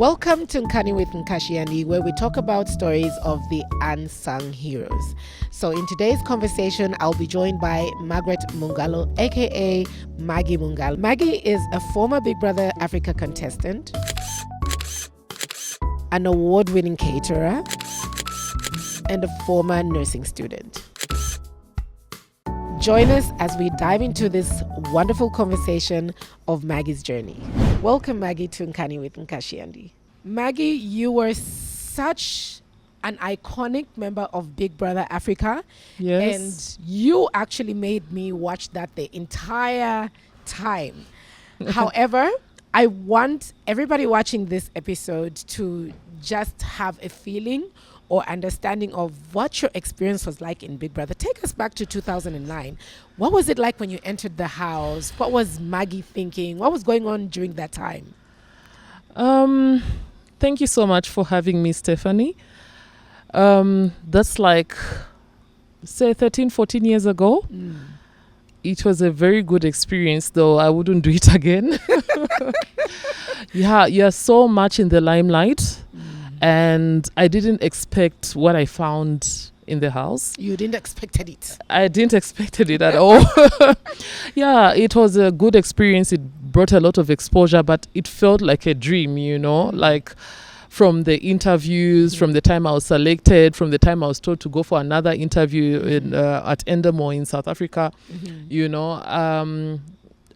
Welcome to Nkani With Nkashiyandi, where we talk about stories of the unsung heroes. So in today's conversation, I'll be joined by Margaret Mungalu, aka Maggie Mungalu. Maggie is a former Big Brother Africa contestant, an award-winning caterer, and a former nursing student. Join us as we dive into this wonderful conversation of Maggie's journey. Welcome, Maggie, to Nkani With Nkashiyandi. Maggie, you were such an iconic member of Big Brother Africa. Yes. And you actually made me watch that the entire time. However, I want everybody watching this episode to just have a feeling or understanding of what your experience was like in Big Brother. Take us back to 2009. What was it like when you entered the house? What was Maggie thinking? What was going on during that time? Thank you so much for having me, Stephanie. That's like, say, 13, 14 years ago. It was a very good experience, though I wouldn't do it again. You're so much in the limelight. And I didn't expect what I found in the house. You didn't expect it? I didn't expect it at all. Yeah, it was a good experience. It brought a lot of exposure, but it felt like a dream, like from the interviews, from the time I was selected, from the time I was told to go for another interview at Endemol in South Africa,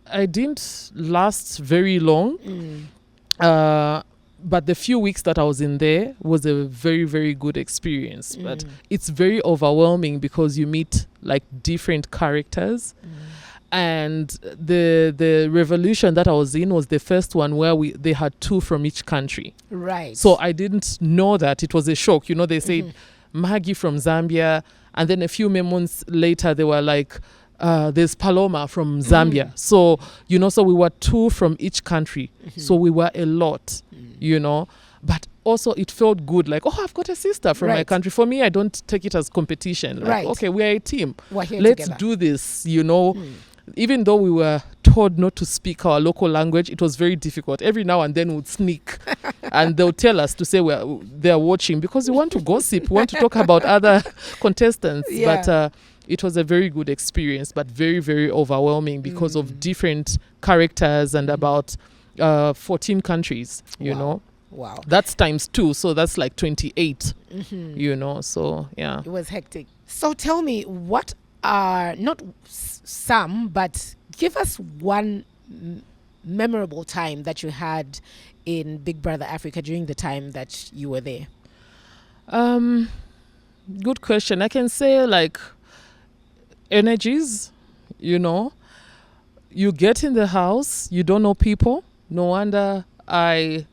I didn't last very long. But the few weeks that I was in there was a very, very good experience. But it's very overwhelming because you meet like different characters. And the revolution that I was in was the first one where they had two from each country. Right. So I didn't know that. It was a shock. They said Maggie from Zambia. And then a few months later, they were like, there's Paloma from Zambia. So, so we were two from each country. So we were a lot, but also it felt good. Like, oh, I've got a sister from my country. For me, I don't take it as competition. Like, okay, we are a team. We're here Let's together. do this, Even though we were told not to speak our local language, it was very difficult. Every now and then we'd sneak and they'll tell us to say they're watching because we want to gossip, we want to talk about other contestants. Yeah. But it was a very good experience, but very, very overwhelming because of different characters and about 14 countries, know. Wow. That's times 2, so that's like 28, so yeah. It was hectic. So tell me, what are, not some, but give us one memorable time that you had in Big Brother Africa during the time that you were there. Good question. I can say like energies, you get in the house, you don't know people. No wonder I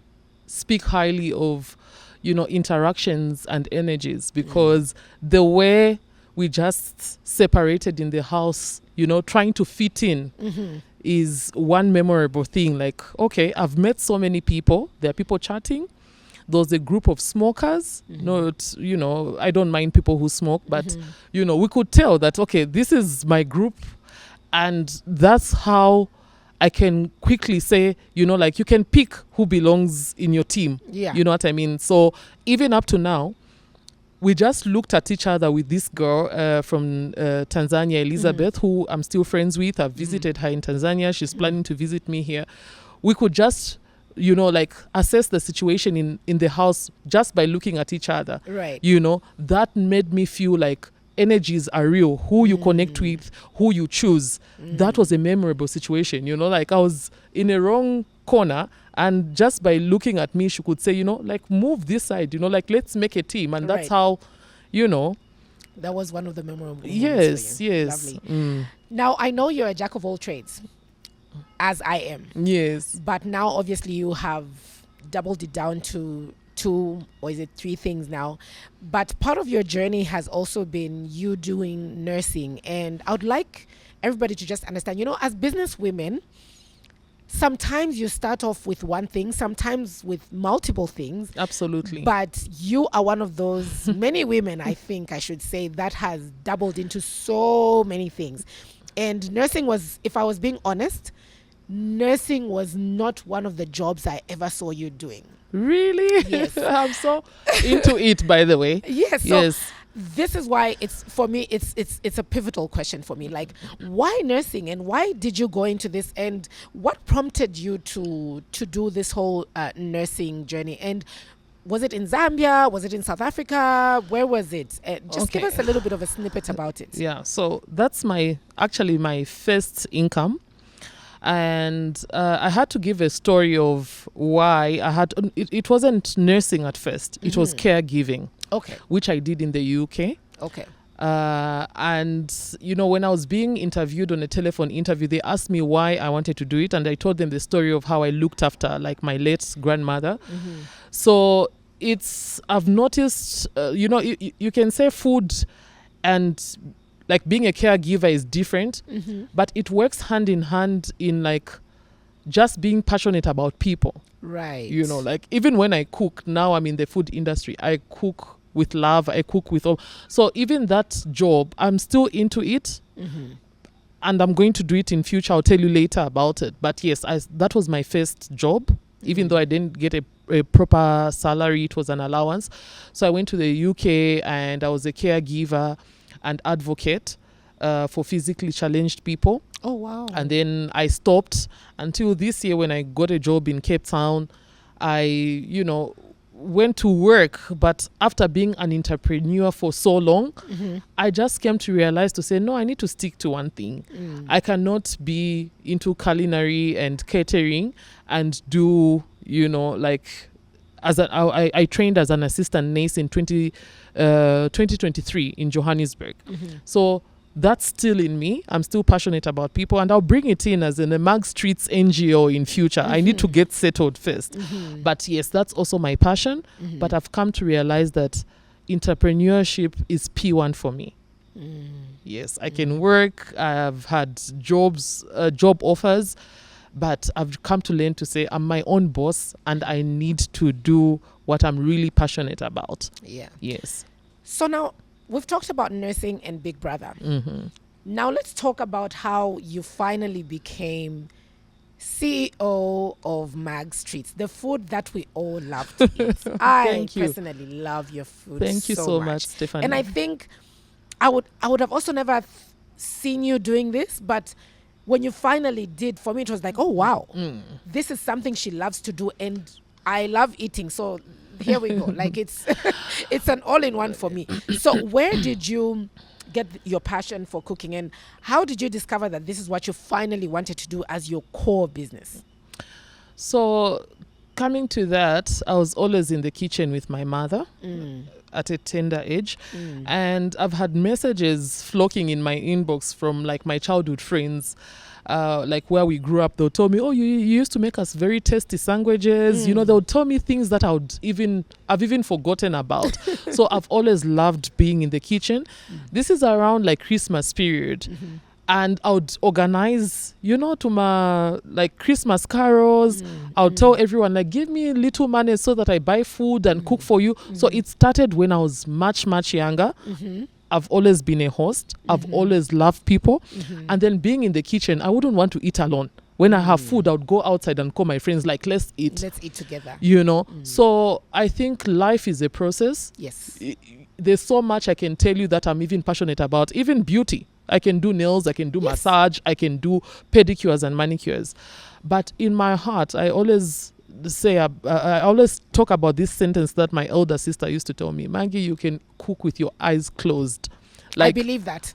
speak highly of, interactions and energies because the way we just separated in the house, trying to fit in is one memorable thing. Like, okay, I've met so many people. There are people chatting. There's a group of smokers. I don't mind people who smoke, but, we could tell that, okay, this is my group. And that's how I can quickly say, like you can pick who belongs in your team. Yeah. You know what I mean? So even up to now, we just looked at each other with this girl from Tanzania, Elizabeth, who I'm still friends with. I've visited her in Tanzania. She's planning to visit me here. We could just, like assess the situation in the house just by looking at each other. Right. That made me feel like energies are real. Who you connect with, who you choose. That was a memorable situation. Like I was in a wrong corner. And just by looking at me, she could say, like, move this side, like, let's make a team. And that's how, That was one of the memorable moments Yes, for you. yes. Lovely. Now, I know you're a jack of all trades, as I am. Yes. But now, obviously, you have doubled it down to 2 or is it 3 things now. But part of your journey has also been you doing nursing. And I would like everybody to just understand, as business women, sometimes you start off with one thing, sometimes with multiple things. Absolutely. But you are one of those many women, I think I should say, that has doubled into so many things. And nursing was, if I was being honest, nursing was not one of the jobs I ever saw you doing. Really? Yes. I'm so into it, by the way. Yes. So Yes. this is why it's for me. It's a pivotal question for me. Like, why nursing, and why did you go into this, and what prompted you to do this whole nursing journey? And was it in Zambia? Was it in South Africa? Where was it? Just give Okay. us a little bit of a snippet about it. Yeah. So that's actually my first income. And I had to give a story of why I had. It wasn't nursing at first. It was caregiving, Okay. which I did in the UK. Okay. And when I was being interviewed on a telephone interview, they asked me why I wanted to do it, and I told them the story of how I looked after like my late grandmother. So I've noticed, you can say food and like being a caregiver is different, but it works hand in hand in like just being passionate about people. Right. Like even when I cook, now I'm in the food industry, I cook with love, I cook with all. So even that job, I'm still into it, and I'm going to do it in future. I'll tell you later about it. But yes, that was my first job, even though I didn't get a proper salary, it was an allowance. So I went to the UK and I was a caregiver and advocate for physically challenged people. Oh, wow. And then I stopped until this year when I got a job in Cape Town. I, went to work, but after being an entrepreneur for so long, I just came to realize to say, no, I need to stick to one thing. I cannot be into culinary and catering and do, like, I trained as an assistant nurse in 2023 in Johannesburg. So that's still in me. I'm still passionate about people, and I'll bring it in as a Mag Streets NGO in future. I need to get settled first. But yes, that's also my passion. But I've come to realize that entrepreneurship is P1 for me. Yes, I can work. I've had job offers, but I've come to learn to say I'm my own boss and I need to do what I'm really passionate about. Yeah. Yes. So now we've talked about nursing and Big Brother. Now let's talk about how you finally became CEO of Mag Streets, the food that we all love to eat. I Thank you. personally love your food. Thank you so much, Stephanie. And I think I would have also never seen you doing this, but when you finally did, for me it was like, oh wow, this is something she loves to do, and I love eating. So here we go. Like it's an all-in-one for me. So where did you get your passion for cooking, and how did you discover that this is what you finally wanted to do as your core business? So coming to that, I was always in the kitchen with my mother at a tender age. And I've had messages flocking in my inbox from like my childhood friends, like where we grew up. They'll tell me, oh, you used to make us very tasty sandwiches. They'll tell me things that I've even forgotten about. So I've always loved being in the kitchen. This is around like Christmas period. And I would organize, to my like Christmas carols. I'll tell everyone, like, give me little money so that I buy food and cook for you. So it started when I was much, much younger. I've always been a host. I've always loved people. And then being in the kitchen, I wouldn't want to eat alone. When I have food, I would go outside and call my friends, like, let's eat. Let's eat together. So I think life is a process. Yes. There's so much I can tell you that I'm even passionate about, even beauty. I can do nails, I can do massage, I can do pedicures and manicures. But in my heart, I always say, I always talk about this sentence that my elder sister used to tell me, Maggie, you can cook with your eyes closed. Like, I believe that.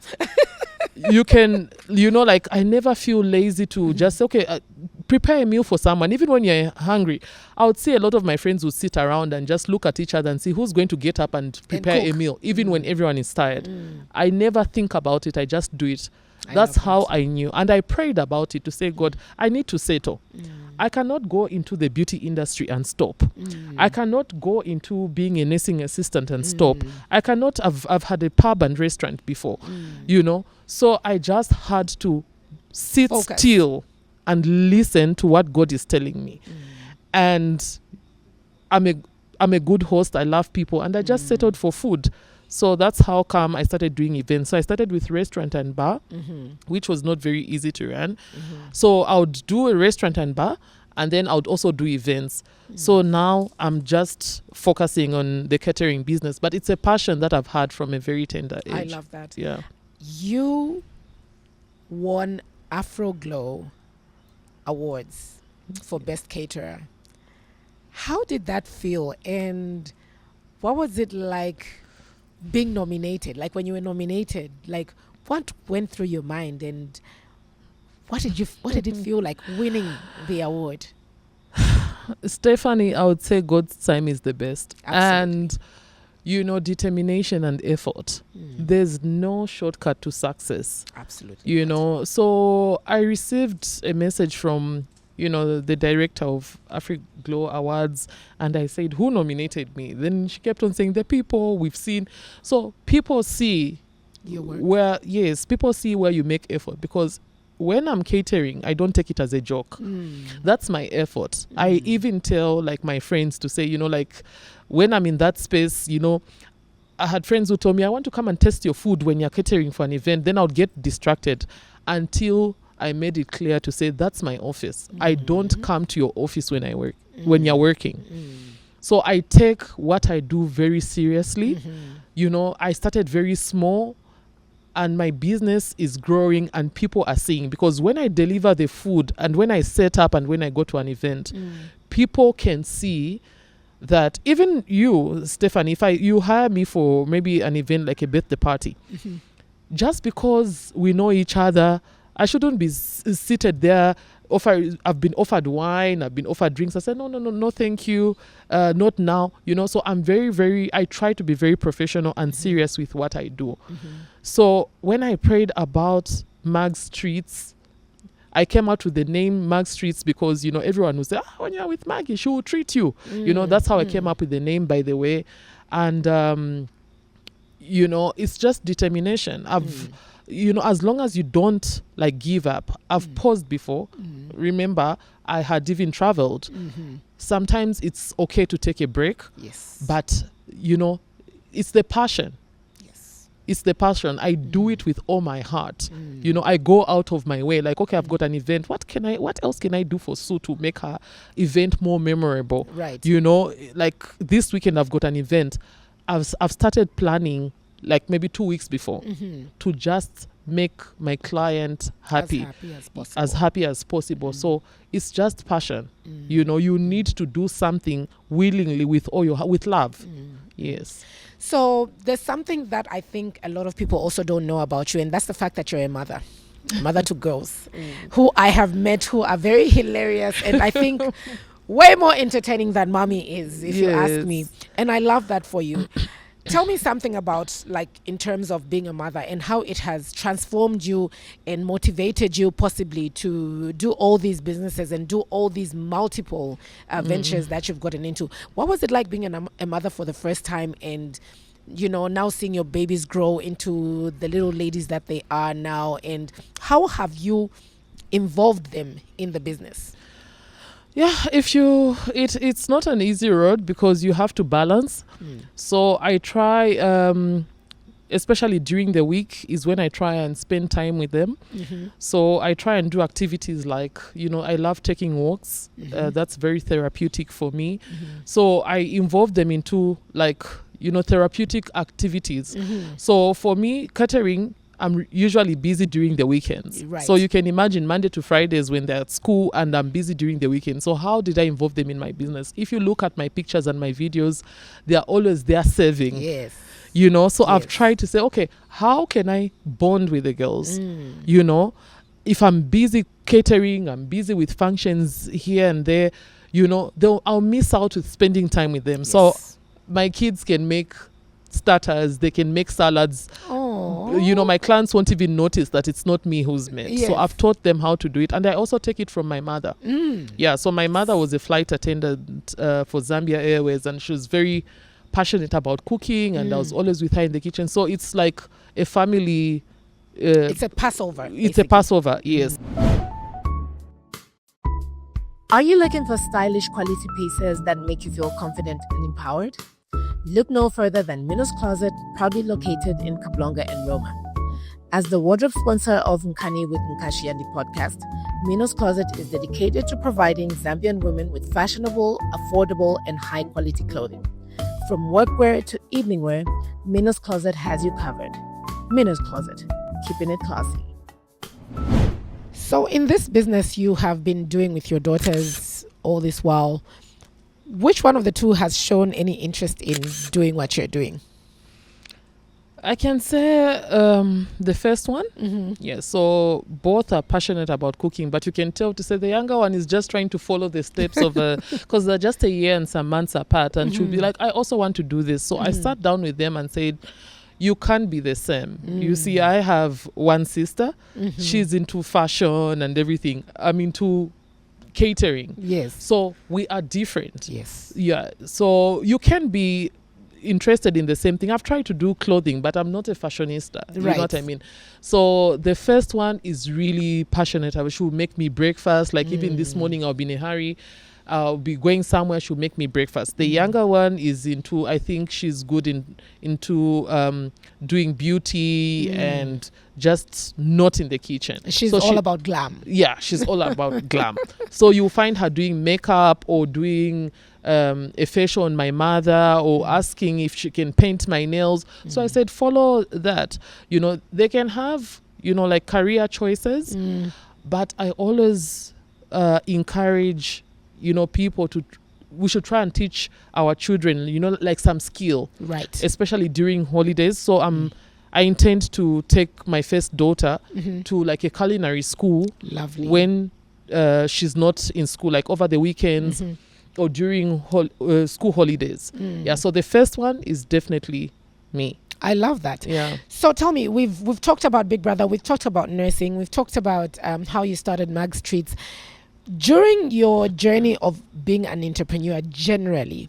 You can, like, I never feel lazy to just say, okay, prepare a meal for someone. Even when you're hungry, I would see a lot of my friends would sit around and just look at each other and see who's going to get up and prepare a meal, even when everyone is tired. I never think about it. I just do it. That's how I knew. And I prayed about it to say, God, I need to settle. I cannot go into the beauty industry and stop. I cannot go into being a nursing assistant and stop. I cannot, I've had a pub and restaurant before, So I just had to sit still and listen to what God is telling me. And I'm a good host. I love people, and I just settled for food. So that's how come I started doing events. So I started with restaurant and bar, which was not very easy to run. So I would do a restaurant and bar, and then I would also do events. So now I'm just focusing on the catering business, but it's a passion that I've had from a very tender age. I love that. Yeah. You won Afroglow Awards for Best Caterer. How did that feel? And what was it like being nominated? Like when you were nominated, like what went through your mind, and what did it feel like winning the award? Stephanie, I would say God's time is the best. Absolutely. And determination and effort. There's no shortcut to success. Absolutely. So I received a message from the director of Afroglow Awards, and I said, who nominated me? Then she kept on saying, the people we've seen. So people see your work. People see where you make effort, because when I'm catering, I don't take it as a joke. That's my effort. I even tell like my friends to say, like when I'm in that space, I had friends who told me, I want to come and test your food when you're catering for an event. Then I would get distracted until I made it clear to say, that's my office. I don't come to your office when I work, when you're working. So I take what I do very seriously. I started very small, and my business is growing, and people are seeing, because when I deliver the food and when I set up and when I go to an event, people can see that. Even you, Stephanie, if you hire me for maybe an event like a birthday party, just because we know each other, I shouldn't be seated there. I've been offered wine, I've been offered drinks. I said, no, thank you. Not now. So I'm I try to be very professional and serious with what I do. So when I prayed about Mag Streets, I came out with the name Mag Streets because, everyone will say, when you're with Maggie, she will treat you. That's how I came up with the name, by the way. And, it's just determination. As long as you don't give up. I've paused before. Remember, I had even traveled. Sometimes it's okay to take a break. Yes. But, it's the passion. Yes. It's the passion. I do it with all my heart. I go out of my way. Like, okay, I've got an event. What else can I do for Sue to make her event more memorable? Right. Like this weekend I've got an event. I've started planning like maybe 2 weeks before to just make my client happy as happy as possible. So it's just passion. You need to do something willingly with all your with love. Yes. So there's something that I think a lot of people also don't know about you, and that's the fact that you're a mother to girls who I have met, who are very hilarious, and I think way more entertaining than mommy is, if you ask me. And I love that for you. Tell me something about, like, in terms of being a mother and how it has transformed you and motivated you possibly to do all these businesses and do all these multiple ventures that you've gotten into. What was it like being a mother for the first time, and, now seeing your babies grow into the little ladies that they are now, and how have you involved them in the business? Yeah, it's not an easy road because you have to balance. So I try, especially during the week is when I try and spend time with them. So I try and do activities like, I love taking walks. That's very therapeutic for me. So I involve them into therapeutic activities. So for me, catering, I'm usually busy during the weekends. Right. So you can imagine Monday to Fridays when they're at school and I'm busy during the weekend. So how did I involve them in my business? If you look at my pictures and my videos, they are always there serving. Yes. So I've tried to say, okay, how can I bond with the girls? If I'm busy catering, I'm busy with functions here and there, I'll miss out with spending time with them. Yes. So my kids can make starters, they can make salads. My clients won't even notice that it's not me who's made. Yes. So I've taught them how to do it, and I also take it from my mother. So my mother was a flight attendant for Zambia Airways, and she was very passionate about cooking, and I was always with her in the kitchen. So it's like a family. It's a Passover. It's basically a Passover, yes. Are you looking for stylish quality pieces that make you feel confident and empowered? Look no further than Mino's Closet, proudly located in Kablonga and Roma. As the wardrobe sponsor of Nkani With Nkashiyandi podcast, Mino's Closet is dedicated to providing Zambian women with fashionable, affordable, and high-quality clothing. From workwear to evening wear, Mino's Closet has you covered. Mino's Closet, keeping it classy. So in this business you have been doing with your daughters all this while, which one of the two has shown any interest in doing what you're doing? I can say the first one. Yeah, so both are passionate about cooking, but you can tell to say the younger one is just trying to follow the steps of because they're just a year and some months apart, and she'll be like, I also want to do this. So I sat down with them and said, you can't be the same. You see, I have one sister. She's into fashion and everything. I'm into catering. Yes. So we are different. Yes. Yeah. So you can be interested in the same thing. I've tried to do clothing, but I'm not a fashionista. You know what I mean? So the first one is really passionate. She will make me breakfast. Like even this morning, I'll be in a hurry. I'll be going somewhere. She'll make me breakfast. The younger one is into, I think she's good into doing beauty and just not in the kitchen. She's all about glam. Yeah, she's all about glam. So you'll find her doing makeup or doing a facial on my mother or asking if she can paint my nails. So I said, follow that. You know, they can have, you know, like career choices, but I always encourage, you know, people we should try and teach our children, you know, like some skill. Right. Especially during holidays. So I intend to take my first daughter to like a culinary school. Lovely. When she's not in school, like over the weekends or during school holidays. Yeah, so the first one is definitely me. I love that. Yeah. So tell me, we've talked about Big Brother, we've talked about nursing, we've talked about how you started Mag's Treats. During your journey of being an entrepreneur generally,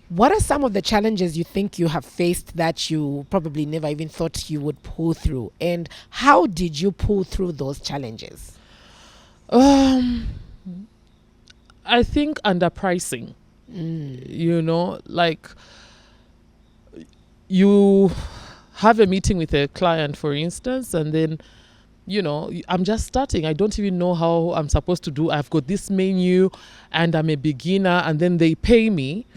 what are some of the challenges you think you have faced that you probably never even thought you would pull through? And how did you pull through those challenges? I think underpricing. You know, like you have a meeting with a client, for instance, and then, you know, I'm just starting. I don't even know how I'm supposed to do. I've got this menu and I'm a beginner, and then they pay me.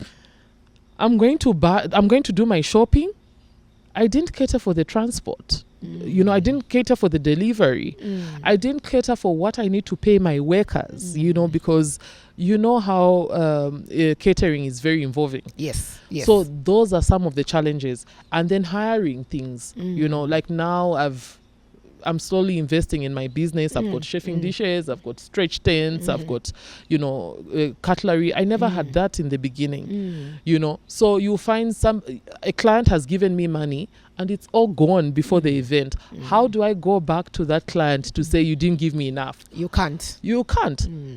I'm going to do my shopping. I didn't cater for the transport. You know, I didn't cater for the delivery. I didn't cater for what I need to pay my workers, you know, because you know how catering is very involving. Yes. So those are some of the challenges. And then hiring things, you know, like now I'm slowly investing in my business. I've got chefing dishes, I've got stretch tents, I've got, you know, cutlery. I never had that in the beginning, you know. So you find a client has given me money and it's all gone before the event. How do I go back to that client to say you didn't give me enough? You can't.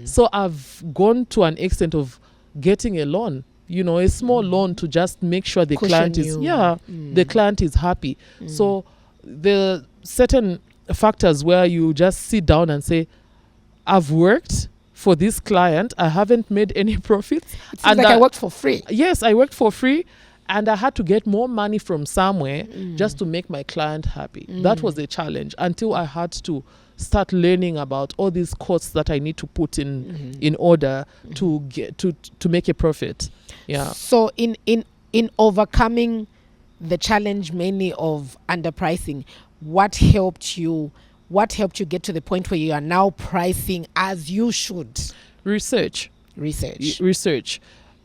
So I've gone to an extent of getting a loan, you know, a small loan to just make sure the client is, the client is happy. So the certain factors where you just sit down and say, I've worked for this client, I haven't made any profits. It seems like I worked for free. Yes, I worked for free, and I had to get more money from somewhere just to make my client happy. That was a challenge until I had to start learning about all these costs that I need to put in order to get to make a profit. Yeah. So in overcoming the challenge mainly of underpricing, what helped you get to the point where you are now pricing as you should? Research.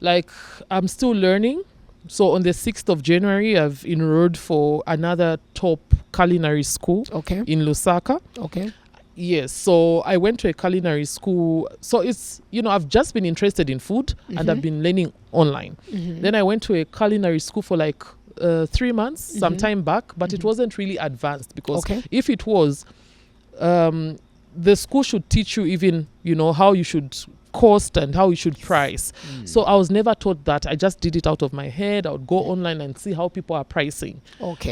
Like, I'm still learning. So on the 6th of January, I've enrolled for another top culinary school in Lusaka. Yes, so I went to a culinary school. So it's, you know, I've just been interested in food and I've been learning online. Then I went to a culinary school for like 3 months, some time back, but it wasn't really advanced because if it was, the school should teach you even, you know, how you should cost and how you should price. So I was never taught that. I just did it out of my head. I would go online and see how people are pricing.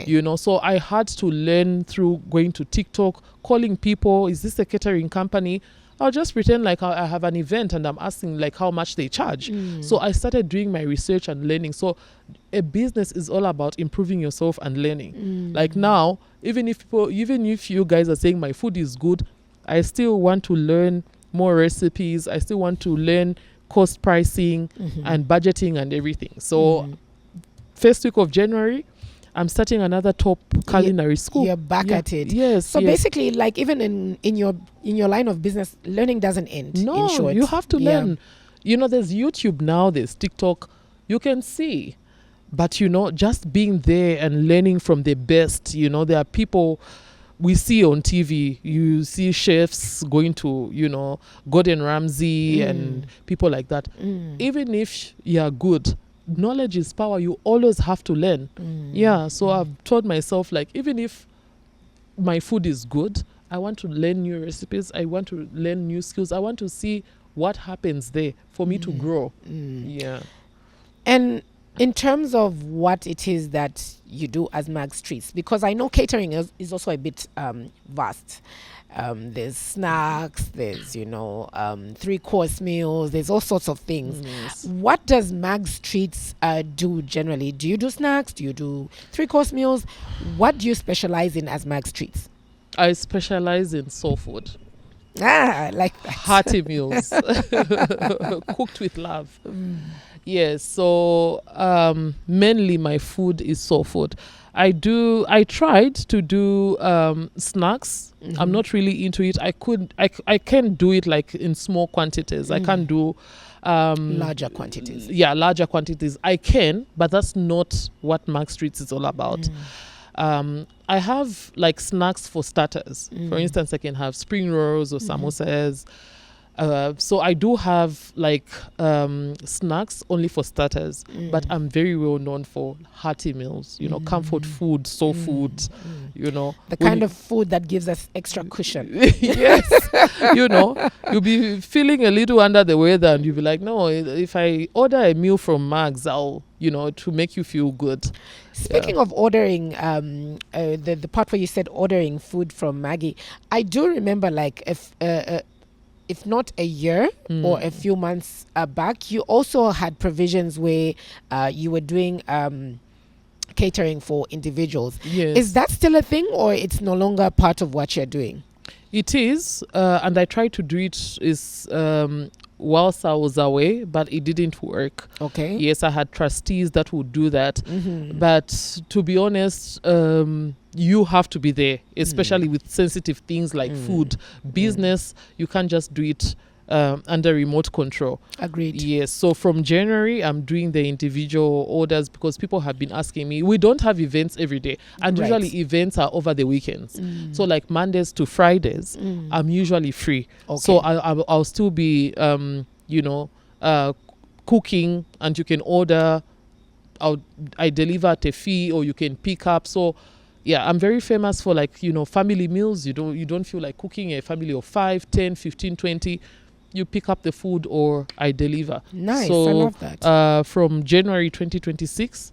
You know, so I had to learn through going to TikTok, calling people, is this a catering company? I'll just pretend like I have an event and I'm asking like how much they charge. So I started doing my research and learning. So a business is all about improving yourself and learning. Like now, even if you guys are saying my food is good, I still want to learn more recipes. I still want to learn cost pricing and budgeting and everything. So first week of January, I'm starting another top culinary school. You're back at it. Yes. So basically, like even in your line of business, learning doesn't end. No, in short. you have to learn. There's YouTube now, there's TikTok. You can see. But, just being there and learning from the best, there are people we see on TV. You see chefs going to, Gordon Ramsay and people like that. Even if you're good, knowledge is power. You always have to learn. So I've told myself, like, even if my food is good, I want to learn new recipes. I want to learn new skills. I want to see what happens there for me to grow. And in terms of what it is that you do as Mag's Treats, because I know catering is also a bit vast. There's snacks, there's 3-course meals, there's all sorts of things. What does Mag's Treats do generally? Do you do snacks? Do you do 3-course meals? What do you specialize in as Mag's Treats? I specialize in soul food. Like that. Hearty meals cooked with love. Yes, so mainly my food is soul food. I tried to do snacks. I'm not really into it. I can do it like in small quantities. I can't do larger quantities. Yeah, larger quantities. I can, but that's not what Mag's Treats is all about. I have like snacks for starters. For instance, I can have spring rolls or samosas. So I do have like snacks only for starters, but I'm very well known for hearty meals, comfort food, soul food, The kind of food that gives us extra cushion. Yes. You'll be feeling a little under the weather and you'll be like, no, if I order a meal from Mag's, I'll, to make you feel good. Speaking of ordering, the part where you said ordering food from Maggie, I do remember like if not a year or a few months back, you also had provisions where you were doing catering for individuals. Yes. Is that still a thing, or it's no longer part of what you're doing? It is, and I tried to do it whilst I was away, but it didn't work. Okay. Yes, I had trustees that would do that, but to be honest, you have to be there, especially with sensitive things like food. Business, you can't just do it under remote control. Agreed. Yes. So from January, I'm doing the individual orders because people have been asking me. We don't have events every day, and usually events are over the weekends. So like Mondays to Fridays, I'm usually free. Okay. So I'll still be, cooking, and you can order. I deliver at a fee, or you can pick up. So. Yeah, I'm very famous for like, family meals. You don't feel like cooking a family of 5, 10, 15, 20. You pick up the food or I deliver. Nice, so, I love that. From January 2026,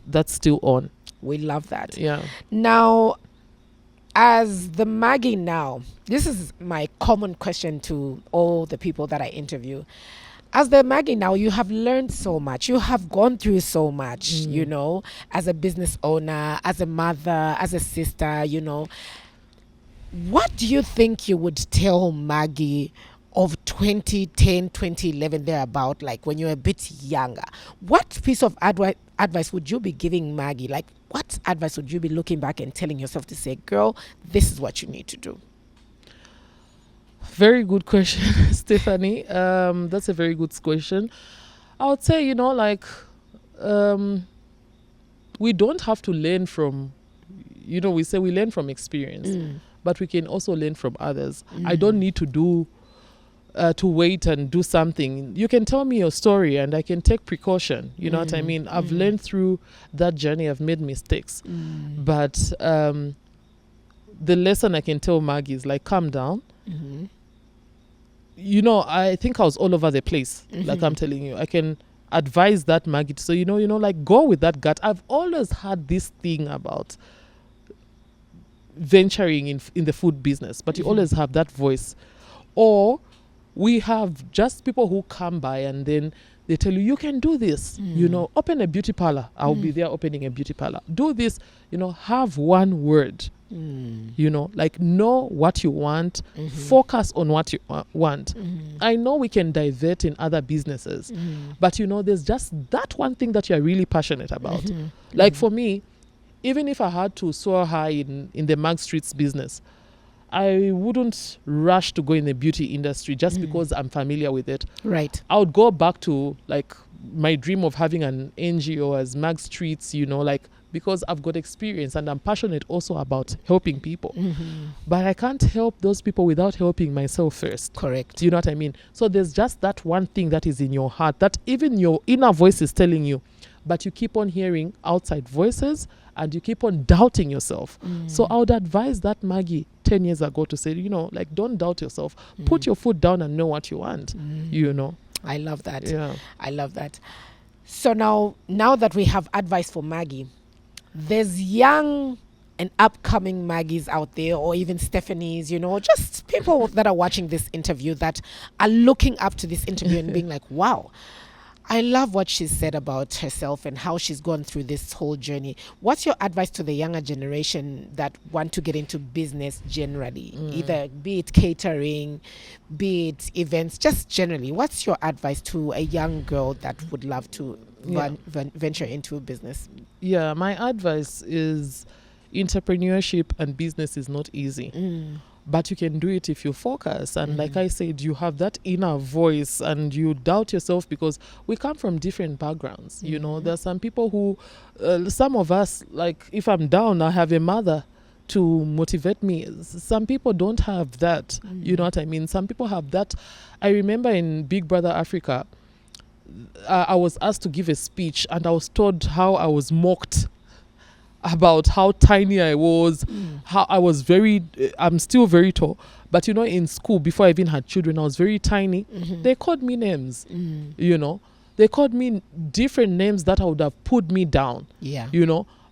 that's still on. We love that. Yeah. Now, as the Maggie now, this is my common question to all the people that I interview. As the Maggie now, you have learned so much. You have gone through so much, as a business owner, as a mother, as a sister, What do you think you would tell Maggie of 2010, 2011, thereabout, like when you're a bit younger? What piece of advice would you be giving Maggie? Like, what advice would you be looking back and telling yourself to say, girl, this is what you need to do? Very good question, Stephanie. That's a very good question. I would say, we don't have to learn from, we say we learn from experience, but we can also learn from others. I don't need to wait and do something. You can tell me your story and I can take precaution. You know what I mean? I've learned through that journey. I've made mistakes. But the lesson I can tell Maggie is like, calm down. I think I was all over the place. Like I'm telling you, I can advise that Maggie. So, like go with that gut. I've always had this thing about venturing in the food business, but you always have that voice. Or we have just people who come by and then they tell you can do this, open a beauty parlor. I'll be there opening a beauty parlor. Do this, have one word, like know what you want, focus on what you want. I know we can divert in other businesses, but there's just that one thing that you're really passionate about. Like for me, even if I had to soar high in the Mag Streets business, I wouldn't rush to go in the beauty industry just because I'm familiar with it. Right. I would go back to like my dream of having an NGO as Mag Streets, because I've got experience and I'm passionate also about helping people. But I can't help those people without helping myself first. Correct. You know what I mean? So there's just that one thing that is in your heart that even your inner voice is telling you, but you keep on hearing outside voices and you keep on doubting yourself. So I would advise that Maggie 10 years ago to say, don't doubt yourself. Put your foot down and know what you want, I love that. Yeah. I love that. So now that we have advice for Maggie, there's young and upcoming Maggies out there, or even Stephanies, just people that are watching this interview that are looking up to this interview and being like, wow, I love what she said about herself and how she's gone through this whole journey. What's your advice to the younger generation that want to get into business generally? Either be it catering, be it events, just generally. What's your advice to a young girl that would love to venture into business? Yeah, my advice is entrepreneurship and business is not easy. But you can do it if you focus. And like I said, you have that inner voice and you doubt yourself because we come from different backgrounds. There's some people who, some of us, like if I'm down, I have a mother to motivate me. Some people don't have that. You know what I mean? Some people have that. I remember in Big Brother Africa, I was asked to give a speech and I was told how I was mocked about how tiny I was, how I was I'm still very tall. But, in school, before I even had children, I was very tiny. They called me names, They called me different names that I would have put me down,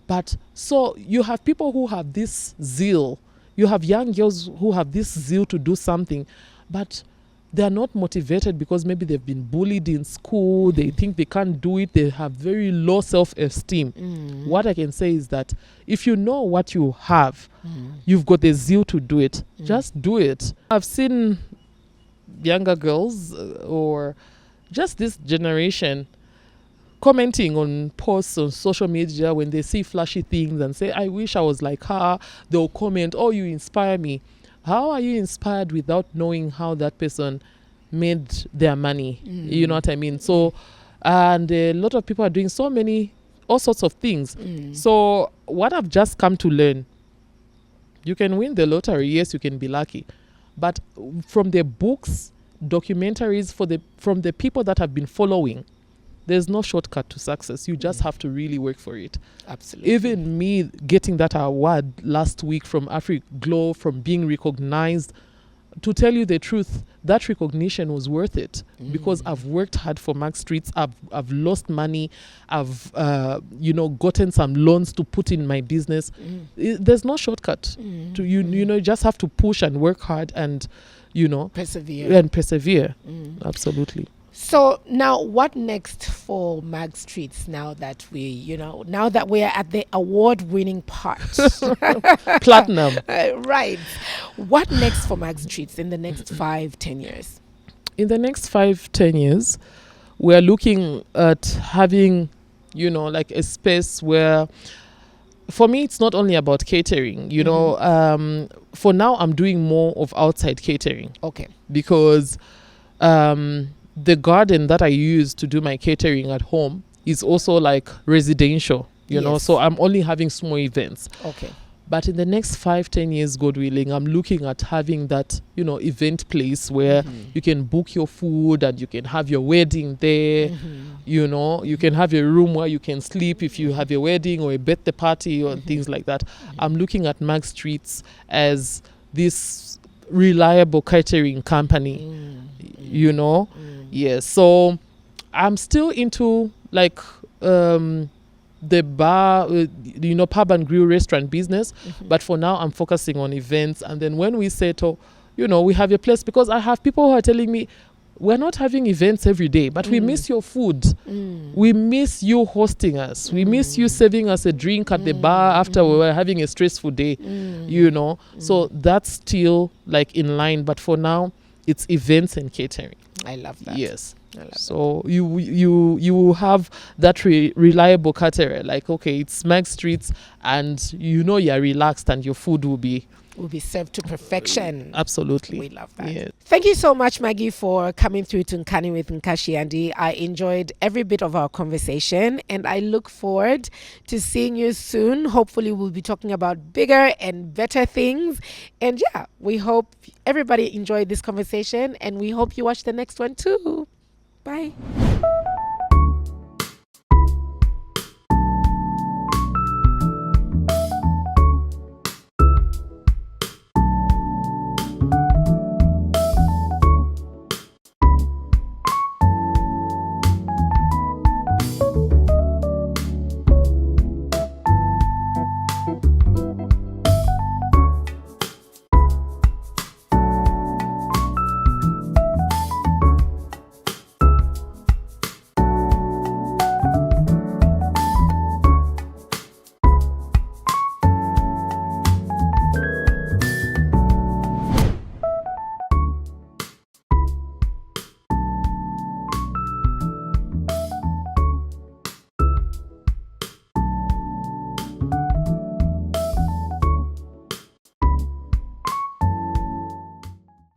But so you have people who have this zeal. You have young girls who have this zeal to do something, but they are not motivated because maybe they've been bullied in school. They think they can't do it. They have very low self-esteem. What I can say is that if you know what you have, you've got the zeal to do it. Just do it. I've seen younger girls or just this generation commenting on posts on social media when they see flashy things and say, I wish I was like her. They'll comment, oh, you inspire me. How are you inspired without knowing how that person made their money? You know what I mean? So, and a lot of people are doing all sorts of things. So what I've just come to learn, you can win the lottery. Yes, you can be lucky. But from the books, documentaries, from the people that have been following, there's no shortcut to success. You just have to really work for it. Absolutely. Even me getting that award last week from AfriGlow, from being recognized, to tell you the truth, that recognition was worth it because I've worked hard for Mag Streets. I've lost money. I've gotten some loans to put in my business. There's no shortcut. To you just have to push and work hard and persevere. Absolutely. So now what next for Mag Streets now that we are at the award-winning part? Platinum. Right. What next for Mag Streets in the next 5-10 years? In the next 5-10 years, we're looking at having, like a space where, for me, it's not only about catering, for now I'm doing more of outside catering. Okay. Because, the garden that I use to do my catering at home is also like residential, so I'm only having small events. Okay. But in the next 5-10 years, God willing, I'm looking at having that, event place where you can book your food and you can have your wedding there. You can have a room where you can sleep if you have a wedding or a birthday party or things like that. I'm looking at Mag Streets as this reliable catering company, Yes, so I'm still into like the bar, pub and grill restaurant business. But for now, I'm focusing on events. And then when we settle, we have a place, because I have people who are telling me, we're not having events every day, but we miss your food. We miss you hosting us. We miss you serving us a drink at the bar after we were having a stressful day, So that's still like in line. But for now, it's events and catering. I love that. Yes. So you have that reliable caterer. Like, okay, it's Mag Streets, and you're relaxed, and your food will be served to perfection. Absolutely. We love that. Yes. Thank you so much, Maggie, for coming through to Nkani with Nkashiyandi. I enjoyed every bit of our conversation, and I look forward to seeing you soon. Hopefully, we'll be talking about bigger and better things. And yeah, we hope everybody enjoyed this conversation, and we hope you watch the next one too. Bye.